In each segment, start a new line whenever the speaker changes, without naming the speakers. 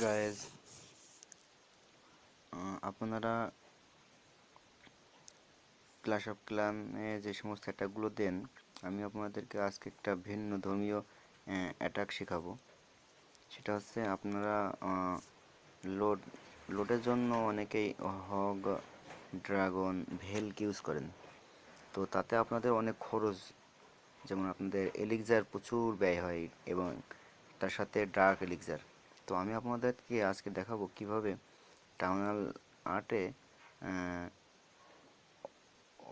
Guys, আপনারা class of ক্লানে যে সমস্ত অ্যাটাকগুলো দেন, আমি আপনাদেরকে আজকে একটা ভিন্ন ধর্মীয় অ্যাটাক শেখাবো। সেটা হচ্ছে আপনারা লোড লোডের জন্য অনেকেই হগ, ড্রাগন, ভেলক ইউজ করেন। তো তাতে আপনাদের অনেক খরচ, যেমন আপনাদের এলিক্সার প্রচুর ব্যয় হয় এবং তার সাথে ডার্ক এলিক্সার। তো আমি আপনাদেরকে আজকে দেখাবো কিভাবে টাউনাল আর্টে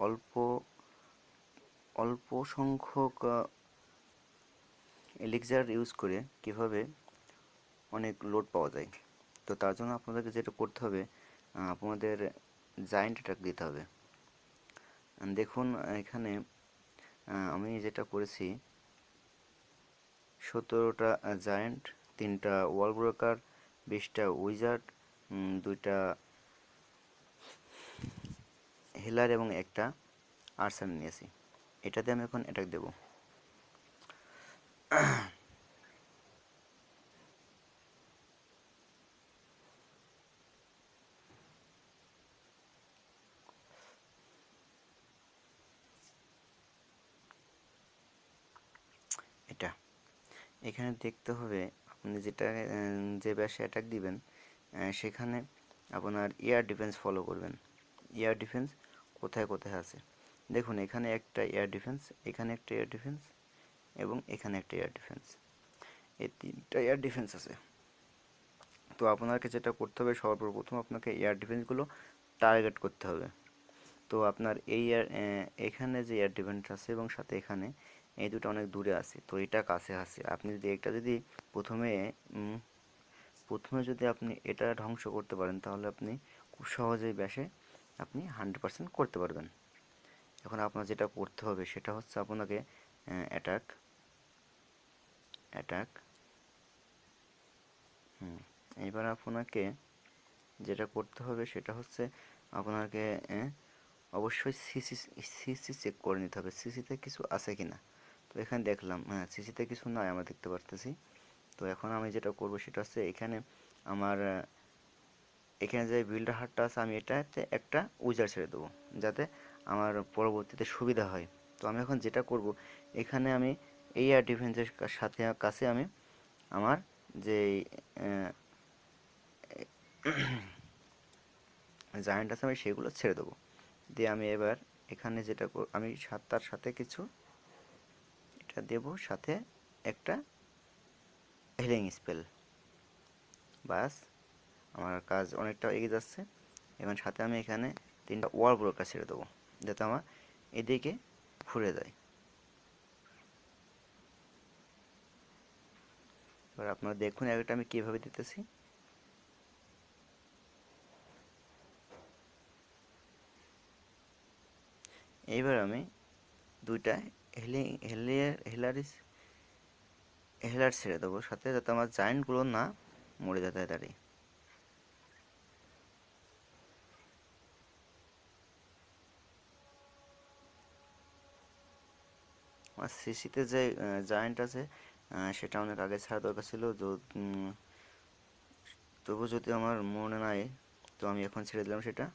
অল্প অল্প সংখ্যক এলিক্সার ইউজ করে কিভাবে অনেক লোড পাওয়া যায়। তো তার জন্য আপনাদেরকে যেটা করতে হবে, আপনাদের জায়েন্ট অ্যাটাক দিতে হবে। দেখুন এখানে আমি যেটা করেছি, 17টা জায়েন্ট, 3টা ওয়াল ব্রেকার, 20টা উইজার্ড, 2টা হিলার এবং একটা আর্সার নিয়েছি। এটাতে আমি এখন অ্যাটাক দেবো। এটা এখানে দেখতে হবে আপনি যেটা যে ব্যাসে অ্যাটাক দিবেন, সেখানে আপনার এয়ার ডিফেন্স ফলো করবেন। এয়ার ডিফেন্স কোথায় কোথায় আছে দেখুন, এখানে একটা এয়ার ডিফেন্স, এখানে একটা এয়ার ডিফেন্স এবং এখানে একটা এয়ার ডিফেন্স, এই 3টা এয়ার ডিফেন্স আছে। তো আপনাকে যেটা করতে হবে, সর্বপ্রথম আপনাকে এয়ার ডিফেন্সগুলো টার্গেট করতে হবে। তো আপনার এই এখানে যে এয়ার ডিফেন্স আছে এবং সাথে এখানে, এই দুটো অনেক দূরে আছে, তো এটা কাছে আছে। আপনি যদি একটা যদি প্রথমে প্রথমে যদি আপনি এটা ধ্বংস করতে পারেন, তাহলে আপনি খুব সহজেই ব্যাসে আপনি 100% করতে পারবেন। এখন আপনার যেটা করতে হবে সেটা হচ্ছে আপনাকে অ্যাটাক অ্যাটাক এবার আপনাকে যেটা করতে হবে সেটা হচ্ছে আপনাকে অবশ্যই সিসি চেক করে নিতে হবে, সিসিতে কিছু আছে কিনা। তো এখানে দেখলাম, হ্যাঁ, সিসিতে কিছু নাই, আমরা দেখতে পারতেছি। তো এখন আমি যেটা করব সেটা হচ্ছে এখানে আমার এখানে যে বিল্ডার হাটটা আছে, আমি এটাতে একটা উইজার ছেড়ে দেবো, যাতে আমার পরবর্তীতে সুবিধা হয়। তো আমি এখন যেটা করব, এখানে আমি এই এয়ার ডিফেন্সের সাথে কাছে আমি আমার যে জায়ান্ট আছে আমি সেগুলো ছেড়ে দেবো। দিয়ে আমি এবার এখানে যেটা আমি তার সাথে কিছু এটা দেব, সাথে একটা হিলিং স্পেল। বাস, আমার কাজ অনেকটা এগিয়ে যাচ্ছে। এবং সাথে আমি এখানে 3টা ওয়াল ব্রেকার ছেড়ে দেবো, যাতে আমার এদিকে ঘুরে যায়। এবার আপনারা দেখুন একটা আমি কীভাবে দিতেছি। এইবার আমি 2টা হেলার ছেড়ে দেবো সাথে, যাতে আমার জায়েন্টগুলো না মরে যায় তাড়াতাড়ি। আমার সিসিতে যে জায়েন্ট আছে, সেটা অনেক আগে ছাড়া দরকার ছিল। তবু যদি আমার মনে নাই, তো আমি এখন ছেড়ে দিলাম সেটা।